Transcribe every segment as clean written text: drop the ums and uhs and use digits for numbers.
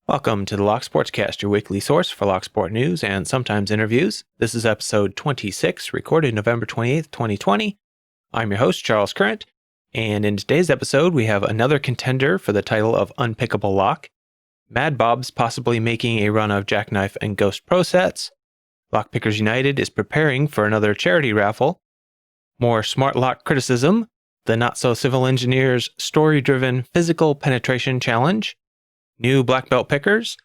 Welcome to the Sportscast, your weekly source for Locksport news and sometimes interviews. This is episode 26, recorded November 28th, 2020. I'm your host, Charles Current, and in today's episode, we have another contender for the title of Unpickable Lock. Mad.Bob's possibly making a run of Jackknife and Ghost Pro sets. Lockpickers United is preparing for another charity raffle. More smart lock criticism. TheNotSoCivilEngr's story-driven physical penetration challenge. New black belt pickers,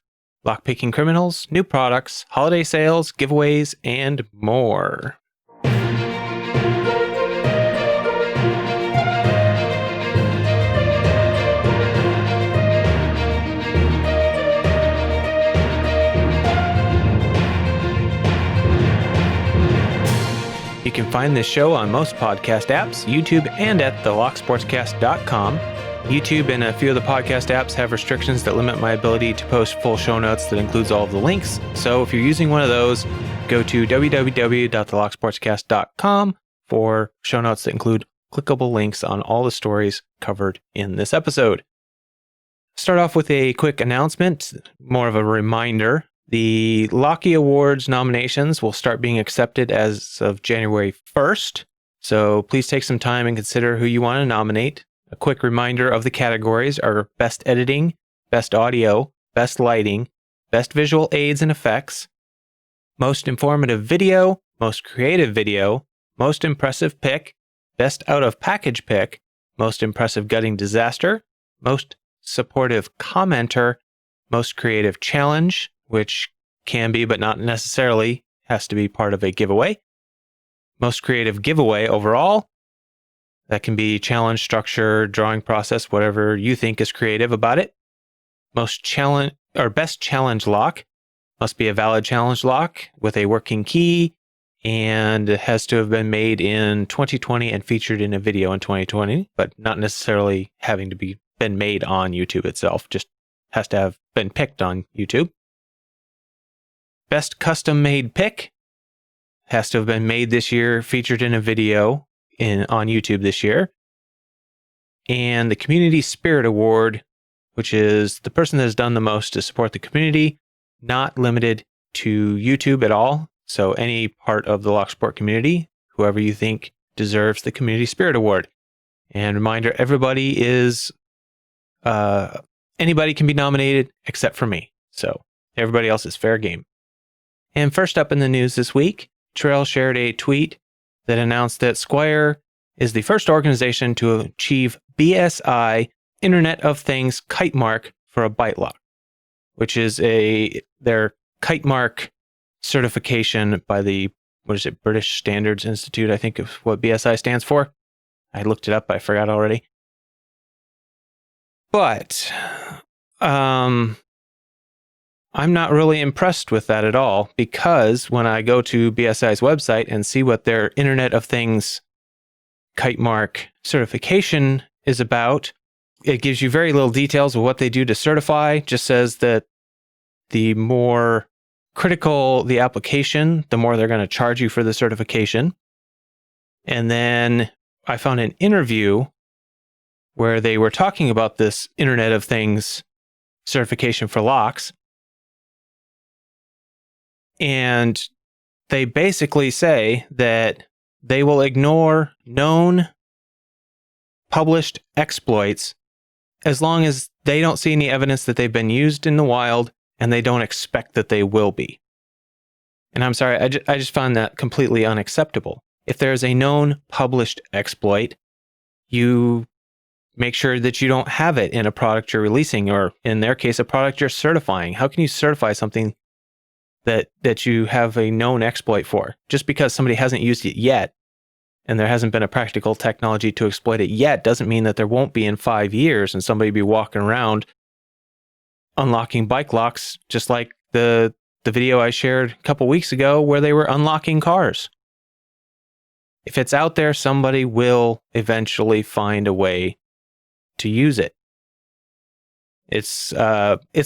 lockpicking criminals, new products, holiday sales, giveaways, and more. You can find this show on most podcast apps, YouTube, and at thelocksportscast.com. YouTube and a few of the podcast apps have restrictions that limit my ability to post full show notes that includes all of the links. So if you're using one of those, go to www.thelocksportscast.com for show notes that include clickable links on all the stories covered in this episode. Start off with a quick announcement, more of a reminder. The Locky Awards nominations will start being accepted as of January 1st. So please take some time and consider who you want to nominate. A quick reminder of the categories are Best Editing, Best Audio, Best Lighting, Best Visual Aids and Effects, Most Informative Video, Most Creative Video, Most Impressive Pick, Best Out of Package Pick, Most Impressive Gutting Disaster, Most Supportive Commenter, Most Creative Challenge, which can be but not necessarily has to be part of a giveaway, Most Creative Giveaway overall. That can be challenge structure, drawing process, whatever you think is creative about it. Most challenge or best challenge lock must be a valid challenge lock with a working key and it has to have been made in 2020 and featured in a video in 2020, but not necessarily having to be been made on YouTube itself, just has to have been picked on YouTube. Best custom made pick has to have been made this year, featured in a video on YouTube this year. And the Community Spirit Award, which is the person that has done the most to support the community, not limited to YouTube at all. So any part of the Locksport community, whoever you think deserves the Community Spirit Award. And reminder, everybody is, anybody can be nominated except for me. So everybody else is fair game. And first up in the news this week, Trail shared a tweet that announced that Squire is the first organization to achieve BSI Internet of Things kite mark for a bite lock, which is their kite mark certification by the, British Standards Institute, I think is what BSI stands for. I looked it up, I forgot already. But I'm not really impressed with that at all, because when I go to BSI's website and see what their Internet of Things kite mark certification is about, it gives you very little details of what they do to certify. Just says that the more critical the application, the more they're going to charge you for the certification. And then I found an interview where they were talking about this Internet of Things certification for locks. And they basically say that they will ignore known published exploits as long as they don't see any evidence that they've been used in the wild and they don't expect that they will be. And I'm sorry, I just found that completely unacceptable. If there's a known published exploit, you make sure that you don't have it in a product you're releasing, or in their case, a product you're certifying. How can you certify something that you have a known exploit for? Just because somebody hasn't used it yet and there hasn't been a practical technology to exploit it yet doesn't mean that there won't be in 5 years and somebody be walking around unlocking bike locks, just like the video I shared a couple weeks ago where they were unlocking cars. If it's out there, somebody will eventually find a way to use it. It's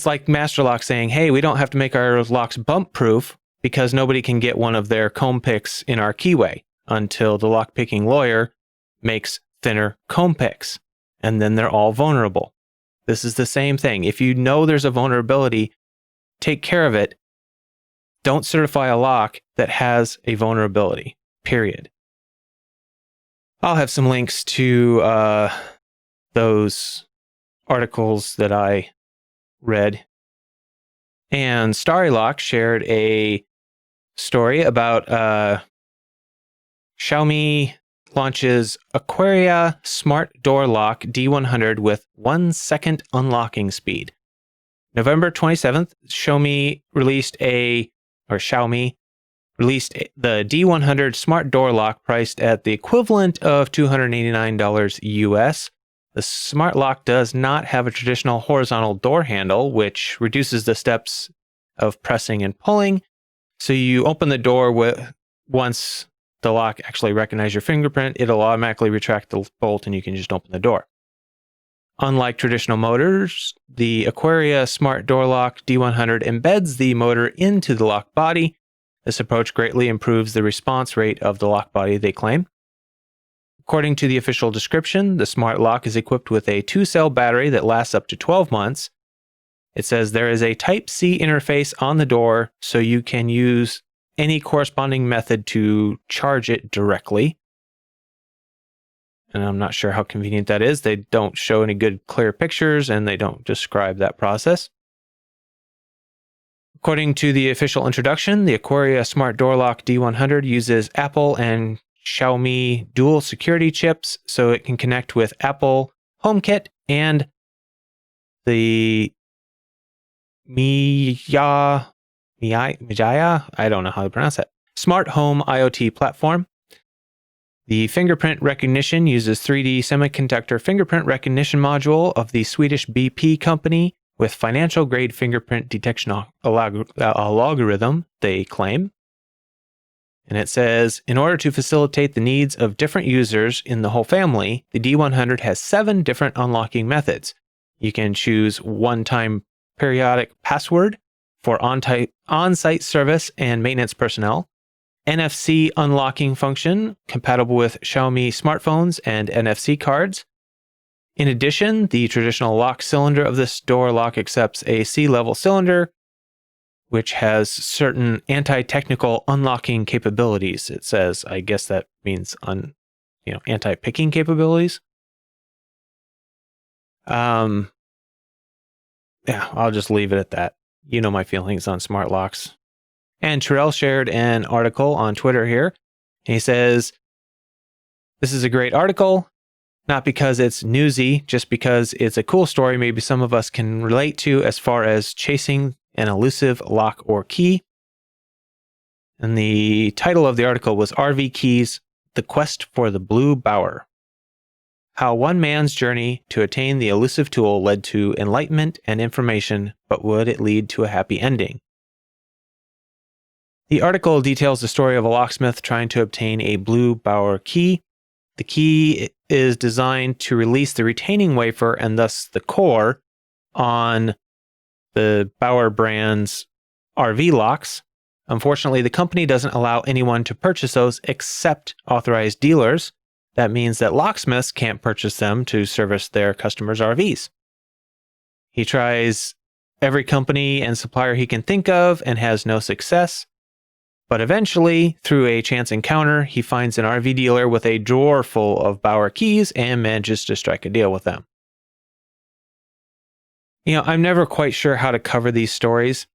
like Master Lock saying, hey, we don't have to make our locks bump proof because nobody can get one of their comb picks in our keyway until the lockpicking lawyer makes thinner comb picks, and then they're all vulnerable. This is the same thing. If you know there's a vulnerability, take care of it. Don't certify a lock that has a vulnerability, period. I'll have some links to those articles that I read. And Starry Lock shared a story about Xiaomi launches Aquaria Smart Door Lock D100 with 1 second unlocking speed. November 27th, Xiaomi released the D100 Smart Door Lock priced at the equivalent of $289 US. The smart lock does not have a traditional horizontal door handle, which reduces the steps of pressing and pulling. So you open the door once the lock actually recognizes your fingerprint, it'll automatically retract the bolt and you can just open the door. Unlike traditional motors, the Aquaria Smart Door Lock D100 embeds the motor into the lock body. This approach greatly improves the response rate of the lock body, they claim. According to the official description, the smart lock is equipped with a 2-cell battery that lasts up to 12 months. It says there is a Type-C interface on the door, so you can use any corresponding method to charge it directly. And I'm not sure how convenient that is. They don't show any good clear pictures and they don't describe that process. According to the official introduction, the Aquaria Smart Door Lock D100 uses Apple and Xiaomi dual security chips, so it can connect with Apple HomeKit and the Mijaya, I don't know how to pronounce that, smart home IoT platform. The fingerprint recognition uses 3D semiconductor fingerprint recognition module of the Swedish BP company with financial-grade fingerprint detection algorithm, they claim. And it says, in order to facilitate the needs of different users in the whole family, the D100 has 7 different unlocking methods. You can choose one-time periodic password for on-site service and maintenance personnel, NFC unlocking function compatible with Xiaomi smartphones and NFC cards. In addition, the traditional lock cylinder of this door lock accepts a C-level cylinder, which has certain anti-technical unlocking capabilities. It says, I guess that means anti-picking capabilities. Yeah, I'll just leave it at that. You know my feelings on smart locks. And Terrell shared an article on Twitter here. He says, this is a great article, not because it's newsy, just because it's a cool story maybe some of us can relate to as far as chasing an elusive lock or key. And the title of the article was RV Keys, The Quest for the Blue Bower. How one man's journey to attain the elusive tool led to enlightenment and information, but would it lead to a happy ending? The article details the story of a locksmith trying to obtain a blue Bower key. The key is designed to release the retaining wafer and thus the core on the Bower brand's RV locks. Unfortunately, the company doesn't allow anyone to purchase those except authorized dealers. That means that locksmiths can't purchase them to service their customers' RVs. He tries every company and supplier he can think of and has no success. But eventually, through a chance encounter, he finds an RV dealer with a drawer full of Bower keys and manages to strike a deal with them. I'm never quite sure how to cover these stories.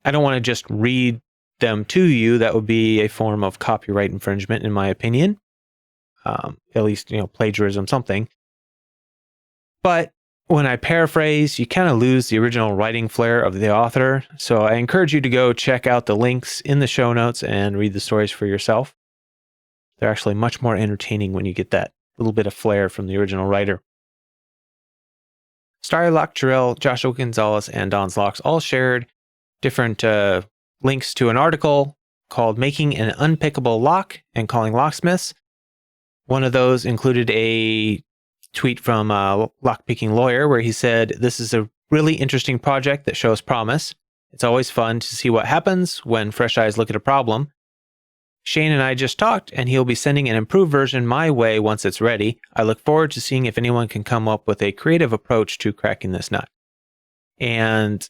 I don't want to just read them to you. That would be a form of copyright infringement, in my opinion. At least, plagiarism, something. But when I paraphrase, you kind of lose the original writing flair of the author. So I encourage you to go check out the links in the show notes and read the stories for yourself. They're actually much more entertaining when you get that little bit of flair from the original writer. Starry Lock, Jarrell, Joshua Gonzalez, and Don's Locks all shared different links to an article called Making an Unpickable Lock and Calling Locksmiths. One of those included a tweet from Lockpicking Lawyer where he said, "This is a really interesting project that shows promise. It's always fun to see what happens when fresh eyes look at a problem. Shane and I just talked, and he'll be sending an improved version my way once it's ready. I look forward to seeing if anyone can come up with a creative approach to cracking this nut. And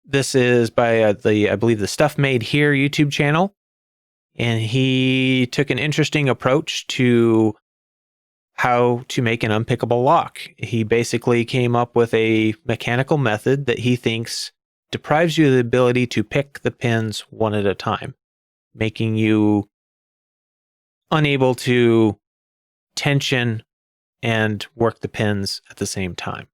this is by I believe the Stuff Made Here YouTube channel. And he took an interesting approach to how to make an unpickable lock. He basically came up with a mechanical method that he thinks deprives you of the ability to pick the pins one at a time, making you unable to tension and work the pins at the same time.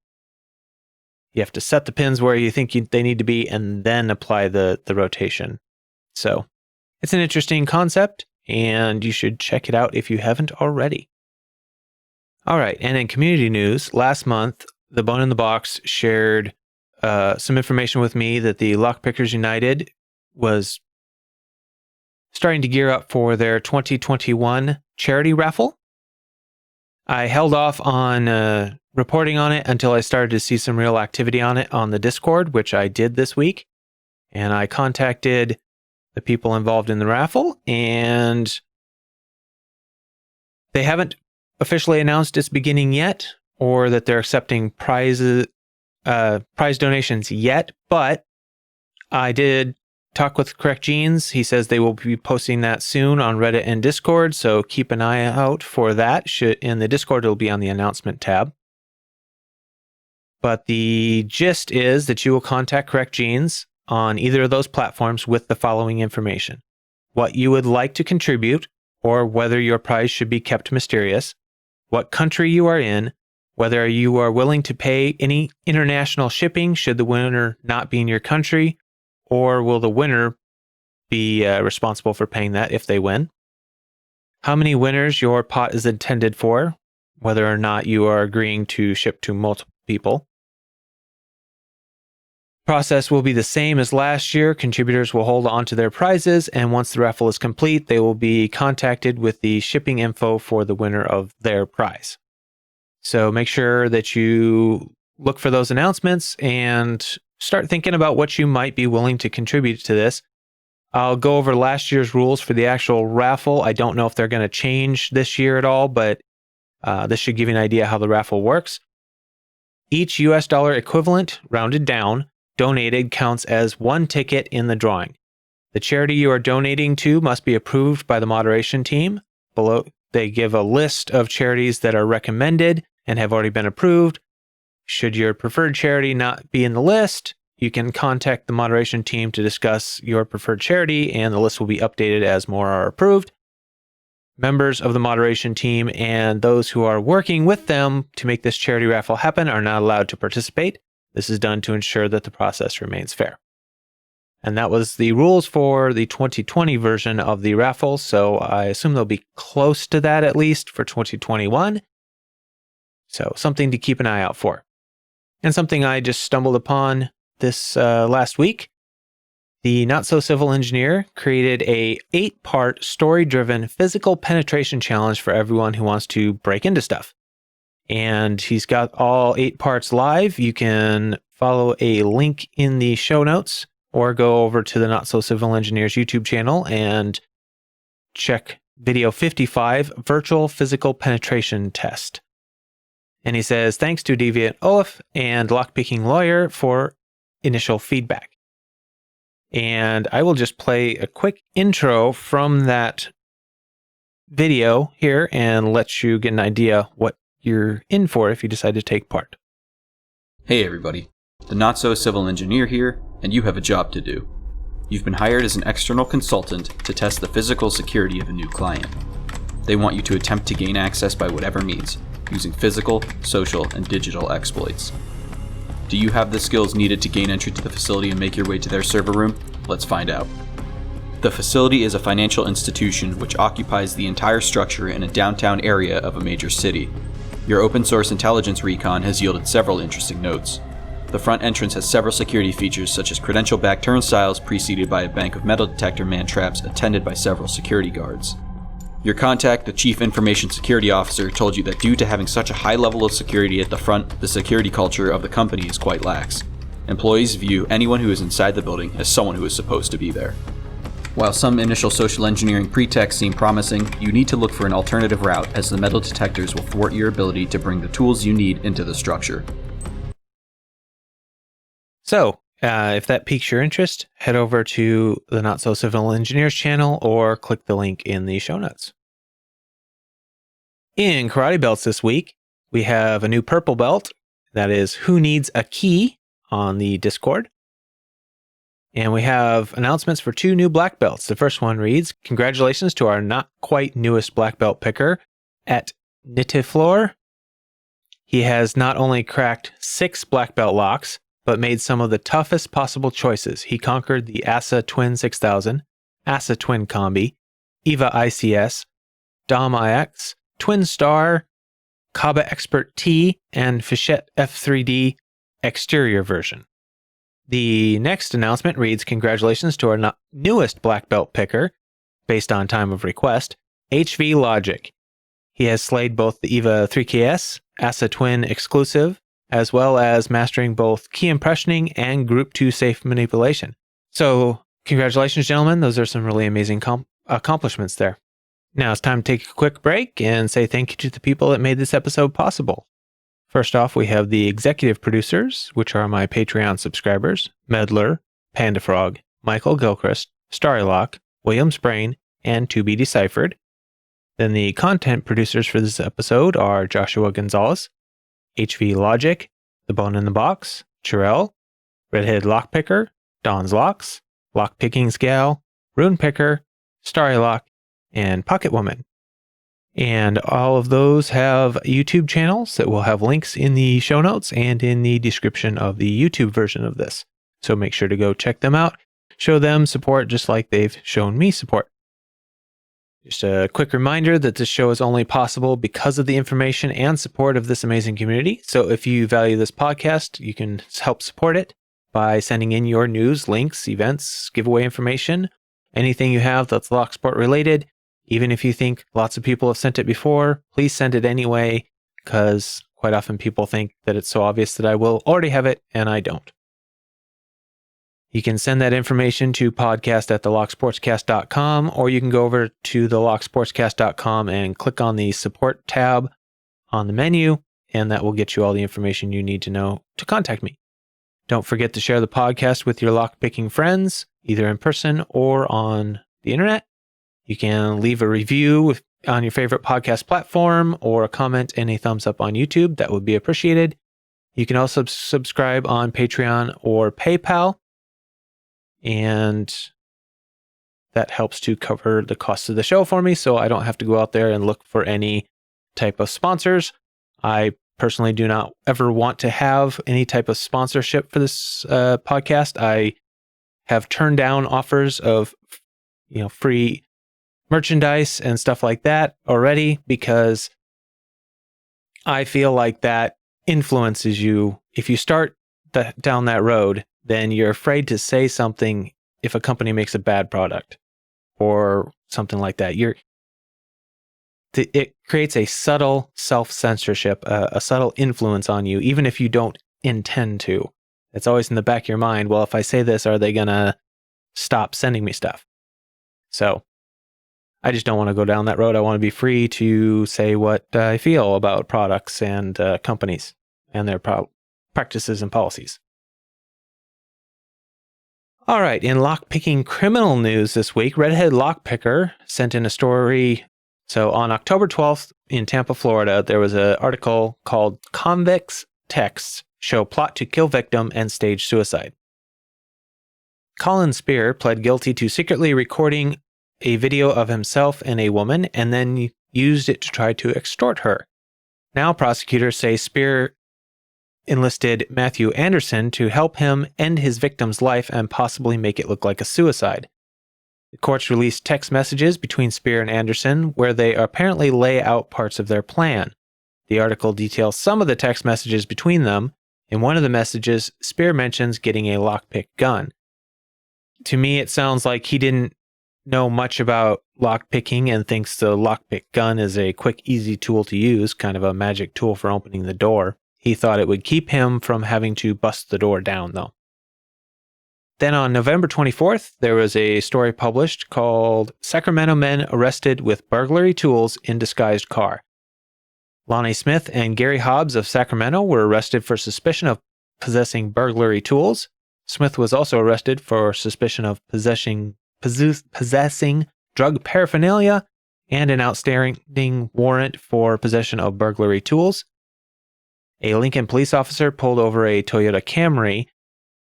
You have to set the pins where you think they need to be and then apply the rotation. So it's an interesting concept, and you should check it out if you haven't already. All right, and in community news, last month, the Bone in the Box shared some information with me that the Lockpickers United was starting to gear up for their 2021 charity raffle. I held off on reporting on it until I started to see some real activity on it on the Discord, which I did this week. And I contacted the people involved in the raffle, and they haven't officially announced its beginning yet, or that they're accepting prize donations yet, but I did talk with Correct Jeans. He says they will be posting that soon on Reddit and Discord, so keep an eye out for that. In the Discord, it'll be on the announcement tab. But the gist is that you will contact Correct Jeans on either of those platforms with the following information: what you would like to contribute, or whether your prize should be kept mysterious, what country you are in, whether you are willing to pay any international shipping should the winner not be in your country, or will the winner be responsible for paying that if they win, how many winners your pot is intended for, whether or not you are agreeing to ship to multiple people. Process will be the same as last year. Contributors will hold on to their prizes, and once the raffle is complete, they will be contacted with the shipping info for the winner of their prize. So make sure that you look for those announcements and start thinking about what you might be willing to contribute to this. I'll go over last year's rules for the actual raffle. I don't know if they're going to change this year at all, but this should give you an idea how the raffle works. Each US dollar equivalent, rounded down, donated counts as one ticket in the drawing. The charity you are donating to must be approved by the moderation team. Below, they give a list of charities that are recommended and have already been approved. Should your preferred charity not be in the list, you can contact the moderation team to discuss your preferred charity, and the list will be updated as more are approved. Members of the moderation team and those who are working with them to make this charity raffle happen are not allowed to participate. This is done to ensure that the process remains fair. And that was the rules for the 2020 version of the raffle, so I assume they'll be close to that at least for 2021. So something to keep an eye out for. And something I just stumbled upon this last week. The TheNotSoCivilEngr created a 8-part story-driven physical penetration challenge for everyone who wants to break into stuff. And he's got all 8 parts live. You can follow a link in the show notes or go over to the TheNotSoCivilEngr's YouTube channel and check video 55, Virtual Physical Penetration Test. And he says, thanks to Deviant Olaf and Lockpicking Lawyer for initial feedback. And I will just play a quick intro from that video here and let you get an idea what you're in for if you decide to take part. Hey everybody, TheNotSoCivilEngr here, and you have a job to do. You've been hired as an external consultant to test the physical security of a new client. They want you to attempt to gain access by whatever means, using physical, social, and digital exploits. Do you have the skills needed to gain entry to the facility and make your way to their server room? Let's find out. The facility is a financial institution which occupies the entire structure in a downtown area of a major city. Your open source intelligence recon has yielded several interesting notes. The front entrance has several security features such as credential-backed turnstiles preceded by a bank of metal detector man-traps attended by several security guards. Your contact, the Chief Information Security Officer, told you that due to having such a high level of security at the front, the security culture of the company is quite lax. Employees view anyone who is inside the building as someone who is supposed to be there. While some initial social engineering pretexts seem promising, you need to look for an alternative route, as the metal detectors will thwart your ability to bring the tools you need into the structure. So, if that piques your interest, head over to the Not So Civil Engineers channel or click the link in the show notes. In karate belts this week, we have a new purple belt. That is Who Needs a Key on the Discord. And we have announcements for 2 new black belts. The first one reads, congratulations to our not quite newest black belt picker at Nitiflor. He has not only cracked 6 black belt locks, but made some of the toughest possible choices. He conquered the ASA Twin 6000, ASA Twin Combi, EVA ICS, Dom IX, Twin Star, Kaba Expert T, and Fichette F3D exterior version. The next announcement reads, congratulations to our newest black belt picker, based on time of request, HV Logic. He has slayed both the EVA 3KS, ASA Twin exclusive, as well as mastering both key impressioning and Group 2 safe manipulation. So, congratulations, gentlemen. Those are some really amazing accomplishments there. Now it's time to take a quick break and say thank you to the people that made this episode possible. First off, we have the executive producers, which are my Patreon subscribers, Medler, Pandafrog, Michael Gilchrist, Starrylock, William Sprain, and To Be Deciphered. Then the content producers for this episode are Joshua Gonzalez, HV Logic, The Bone in the Box, Chirel, Redhead Lockpicker, Don's Locks, Lockpicking's Gal, RoonPicker, Starrylock, and Pocket Woman. And all of those have YouTube channels that will have links in the show notes and in the description of the YouTube version of this. So make sure to go check them out, show them support just like they've shown me support. Just a quick reminder that this show is only possible because of the information and support of this amazing community. So if you value this podcast, you can help support it by sending in your news, links, events, giveaway information, anything you have that's Locksport related. Even if you think lots of people have sent it before, please send it anyway, because quite often people think that it's so obvious that I will already have it, and I don't. You can send that information to podcast@thelocksportscast.com, or you can go over to thelocksportscast.com and click on the support tab on the menu, and that will get you all the information you need to know to contact me. Don't forget to share the podcast with your lockpicking friends, either in person or on the internet. You can leave a review on your favorite podcast platform or a comment and a thumbs up on YouTube. That would be appreciated. You can also subscribe on Patreon or PayPal, and that helps to cover the cost of the show for me, so I don't have to go out there and look for any type of sponsors. I personally do not ever want to have any type of sponsorship for this podcast. I have turned down offers of free merchandise and stuff like that already, because I feel like that influences you. If you start down that road, then you're afraid to say something if a company makes a bad product or something like that. It creates a subtle self-censorship, a subtle influence on you, even if you don't intend to. It's always in the back of your mind, well, if I say this, are they going to stop sending me stuff? So I just don't want to go down that road. I want to be free to say what I feel about products and companies and their practices and policies. All right, in Lockpicking Criminal news this week, Redhead Lockpicker sent in a story. So on October 12th in Tampa, Florida, there was an article called Convicts Texts Show Plot to Kill Victim and Stage Suicide. Colin Spear pled guilty to secretly recording a video of himself and a woman, and then used it to try to extort her. Now prosecutors say Spear enlisted Matthew Anderson to help him end his victim's life and possibly make it look like a suicide. The courts released text messages between Spear and Anderson where they apparently lay out parts of their plan. The article details some of the text messages between them. In one of the messages, Spear mentions getting a lockpick gun. To me, it sounds like he didn't know much about lockpicking and thinks the lockpick gun is a quick, easy tool to use, kind of a magic tool for opening the door. He thought it would keep him from having to bust the door down, though. Then on November 24th, there was a story published called Sacramento Men Arrested with Burglary Tools in Disguised Car. Lonnie Smith and Gary Hobbs of Sacramento were arrested for suspicion of possessing burglary tools. Smith was also arrested for suspicion of possessing drug paraphernalia and an outstanding warrant for possession of burglary tools. A Lincoln police officer pulled over a Toyota Camry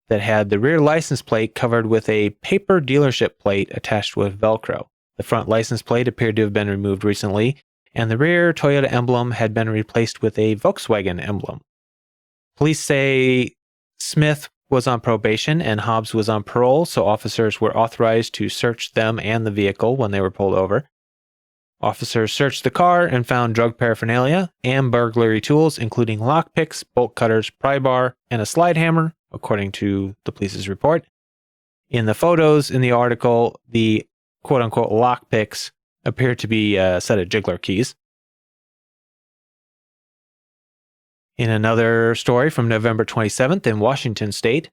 that had the rear license plate covered with a paper dealership plate attached with Velcro. The front license plate appeared to have been removed recently, and the rear Toyota emblem had been replaced with a Volkswagen emblem. Police say Smith was on probation and Hobbs was on parole, so officers were authorized to search them and the vehicle when they were pulled over. Officers searched the car and found drug paraphernalia and burglary tools, including lockpicks, bolt cutters, pry bar, and a slide hammer, according to the police's report. In the photos in the article, the quote-unquote lockpicks appear to be a set of jiggler keys. In another story from November 27th in Washington State,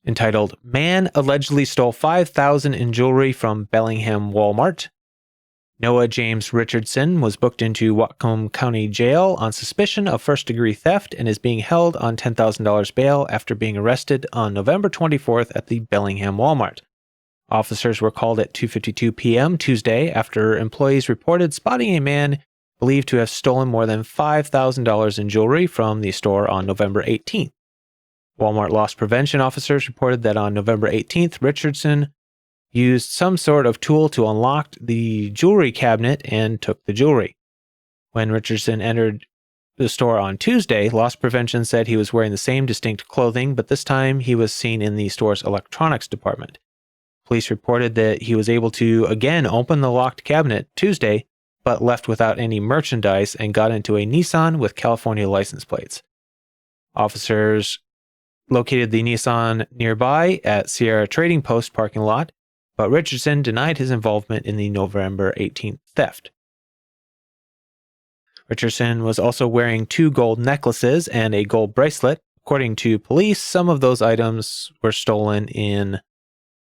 entitled, Man Allegedly Stole $5,000 in Jewelry from Bellingham Walmart, Noah James Richardson was booked into Whatcom County Jail on suspicion of first-degree theft and is being held on $10,000 bail after being arrested on November 24th at the Bellingham Walmart. Officers were called at 2:52 p.m. Tuesday after employees reported spotting a man believed to have stolen more than $5,000 in jewelry from the store on November 18th. Walmart loss prevention officers reported that on November 18th, Richardson used some sort of tool to unlock the jewelry cabinet and took the jewelry. When Richardson entered the store on Tuesday, loss prevention said he was wearing the same distinct clothing, but this time he was seen in the store's electronics department. Police reported that he was able to again open the locked cabinet Tuesday, but left without any merchandise and got into a Nissan with California license plates. Officers located the Nissan nearby at Sierra Trading Post parking lot, but Richardson denied his involvement in the November 18th theft. Richardson was also wearing 2 gold necklaces and a gold bracelet. According to police, some of those items were stolen in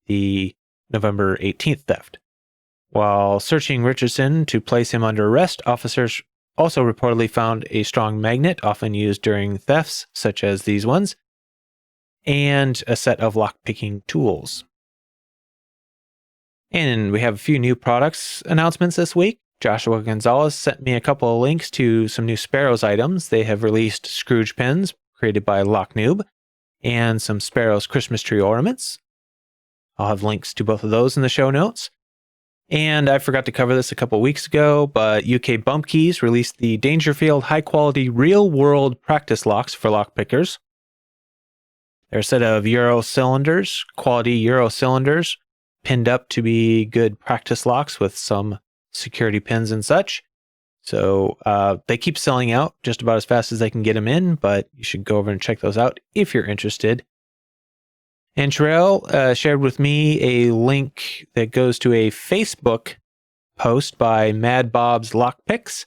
the November 18th theft. While searching Richardson to place him under arrest, officers also reportedly found a strong magnet often used during thefts, such as these ones, and a set of lockpicking tools. And we have a few new products announcements this week. Joshua Gonzalez sent me a couple of links to some new Sparrows items. They have released Scrooge Pins, created by LockNoob, and some Sparrows Christmas tree ornaments. I'll have links to both of those in the show notes. And I forgot to cover this a couple weeks ago, but UK Bump Keys released the Dangerfield high-quality real-world practice locks for lockpickers. They're a set of Euro cylinders, quality Euro cylinders, pinned up to be good practice locks with some security pins and such. So they keep selling out just about as fast as they can get them in, but you should go over and check those out if you're interested. And Terrell shared with me a link that goes to a Facebook post by Mad.Bob's LockPicks.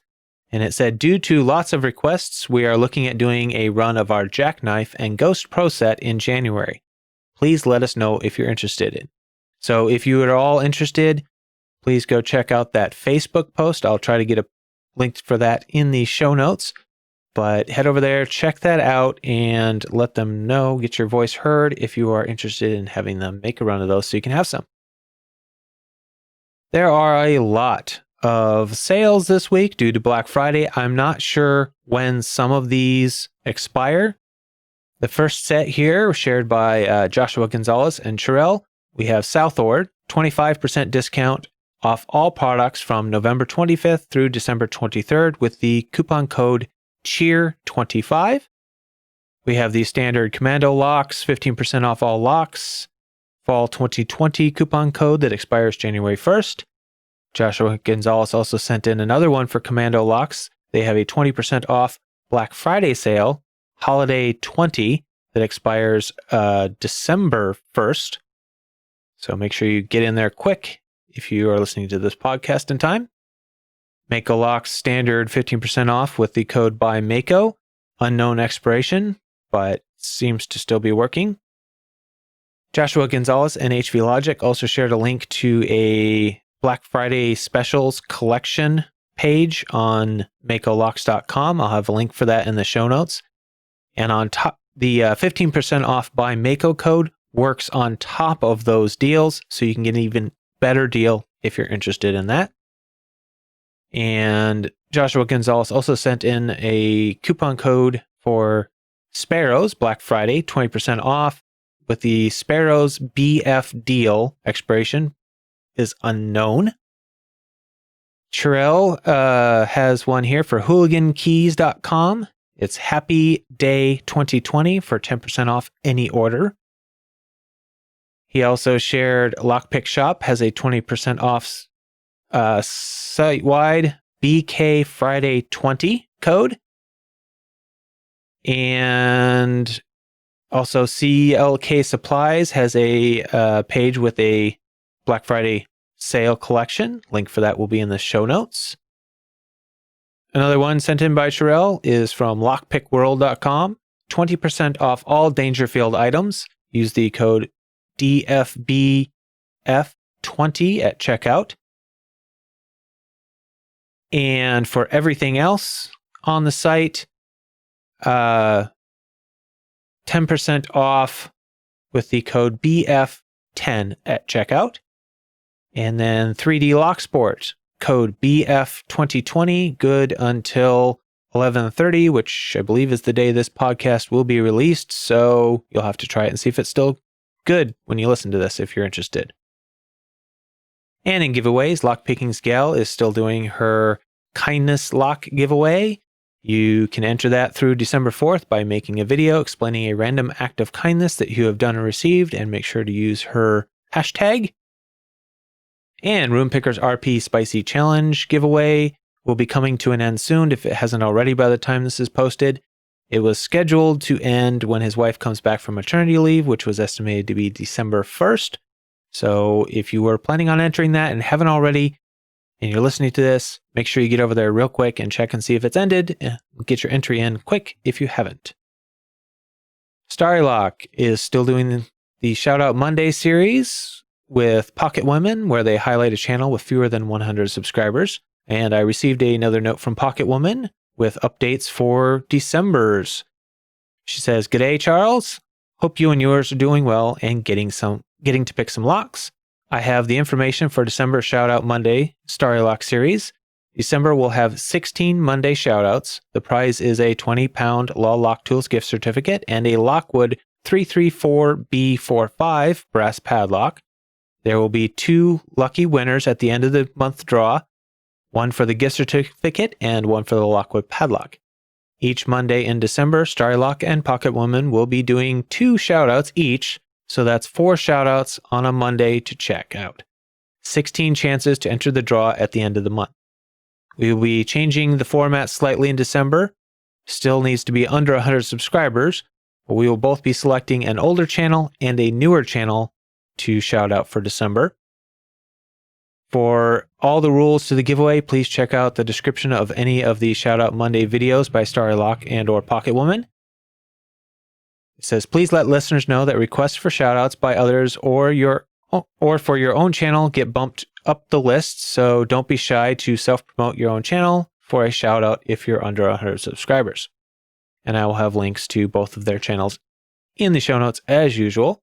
And it said, due to lots of requests, we are looking at doing a run of our Jackknife and Ghost Pro set in January. Please let us know if you're interested. So if you are all interested, please go check out that Facebook post. I'll try to get a link for that in the show notes. But head over there, check that out, and let them know, get your voice heard if you are interested in having them make a run of those so you can have some. There are a lot of sales this week due to Black Friday. I'm not sure when some of these expire. The first set here, shared by Joshua Gonzalez and Cherelle, we have Southord, 25% discount off all products from November 25th through December 23rd with the coupon code CHEER25. We have the standard Commando locks, 15% off all locks. Fall 2020 coupon code that expires January 1st. Joshua Gonzalez also sent in another one for Commando locks. They have a 20% off Black Friday sale, Holiday 20, that expires December 1st. So make sure you get in there quick if you are listening to this podcast in time. MAKO locks standard 15% off with the code by MAKO. Unknown expiration, but seems to still be working. Joshua Gonzalez and HV Logic also shared a link to a Black Friday specials collection page on MAKOLocks.com. I'll have a link for that in the show notes. And on top, the 15% off by MAKO code works on top of those deals, so you can get an even better deal if you're interested in that. And Joshua Gonzalez also sent in a coupon code for Sparrows Black Friday, 20% off, with the Sparrows BF deal. Expiration is unknown. Cherelle has one here for hooligankeys.com. It's Happy Day 2020 for 10% off any order. He also shared Lockpick Shop has a 20% off site-wide BK Friday 20 code. And also CLK Supplies has a page with a Black Friday sale collection. Link for that will be in the show notes. Another one sent in by Cherelle is from lockpickworld.com. 20% off all Dangerfield items. Use the code DFBF20 at checkout. And for everything else on the site, 10% off with the code BF10 at checkout. And then 3D Locksport, code BF2020, good until 11:30, which I believe is the day this podcast will be released. So you'll have to try it and see if it's still good when you listen to this if you're interested. And in giveaways, Lockpicking's gal is still doing her kindness lock giveaway. You can enter that through December 4th by making a video explaining a random act of kindness that you have done or received, and make sure to use her hashtag. And RoonPicker's RP Spicy Challenge giveaway will be coming to an end soon if it hasn't already by the time this is posted. It was scheduled to end when his wife comes back from maternity leave, which was estimated to be December 1st. So if you were planning on entering that and haven't already, and you're listening to this, make sure you get over there real quick and check and see if it's ended. Get your entry in quick if you haven't. Starry Lock is still doing the Shout Out Monday series with Pocket Women, where they highlight a channel with fewer than 100 subscribers. And I received another note from Pocket Woman with updates for December's. She says, "G'day, Charles. Hope you and yours are doing well and getting to pick some locks. I have the information for December Shout Out Monday Starry Lock series. December will have 16 Monday shoutouts. The prize is a 20-pound Law Lock Tools gift certificate and a Lockwood 334B45 brass padlock. There will be 2 lucky winners at the end of the month draw, one for the gift certificate and one for the Lockwood padlock. Each Monday in December, Starry Lock and Pocket Woman will be doing 2 shoutouts each, so that's 4 shoutouts on a Monday to check out. 16 chances to enter the draw at the end of the month. We will be changing the format slightly in December. Still needs to be under 100 subscribers, but we will both be selecting an older channel and a newer channel to shout out for December. For all the rules to the giveaway, please check out the description of any of the Shout Out Monday videos by Starry Lock and or Pocket Woman. It says, please let listeners know that requests for shoutouts by others or for your own channel get bumped up the list, so don't be shy to self-promote your own channel for a shoutout if you're under 100 subscribers. And I will have links to both of their channels in the show notes as usual.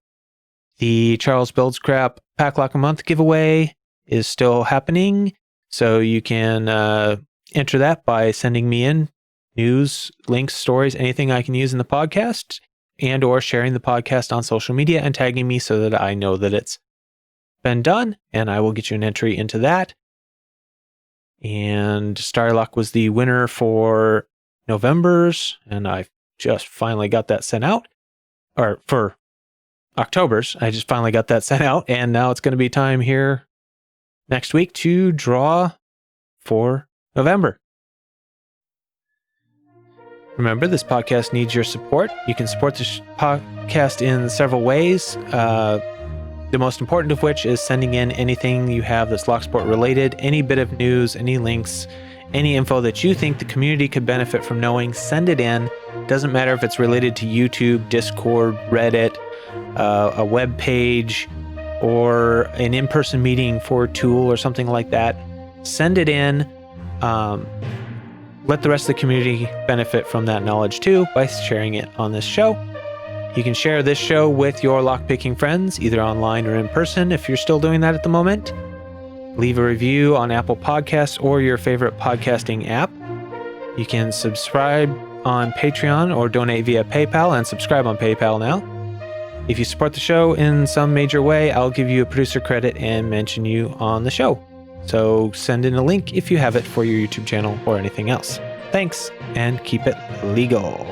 The Charles Builds Crap Pack Lock a Month giveaway is still happening, so you can enter that by sending me in news, links, stories, anything I can use in the podcast, and or sharing the podcast on social media and tagging me so that I know that it's been done, and I will get you an entry into that. And Starlock was the winner for November's, and I just finally got that sent out. Or for October's, I just finally got that sent out, and now it's going to be time here next week to draw for November. Remember, this podcast needs your support. You can support this podcast in several ways. The most important of which is sending in anything you have that's Locksport related, any bit of news, any links, any info that you think the community could benefit from knowing. Send it in. Doesn't matter if it's related to YouTube, Discord, Reddit, a web page, or an in-person meeting for a tool or something like that, send it in. Let the rest of the community benefit from that knowledge too by sharing it on this show. You can share this show with your lockpicking friends, either online or in person if you're still doing that at the moment. Leave a review on Apple Podcasts or your favorite podcasting app. You can subscribe on Patreon or donate via PayPal, and subscribe on PayPal now. If you support the show in some major way, I'll give you a producer credit and mention you on the show. So send in a link if you have it for your YouTube channel or anything else. Thanks, and keep it legal.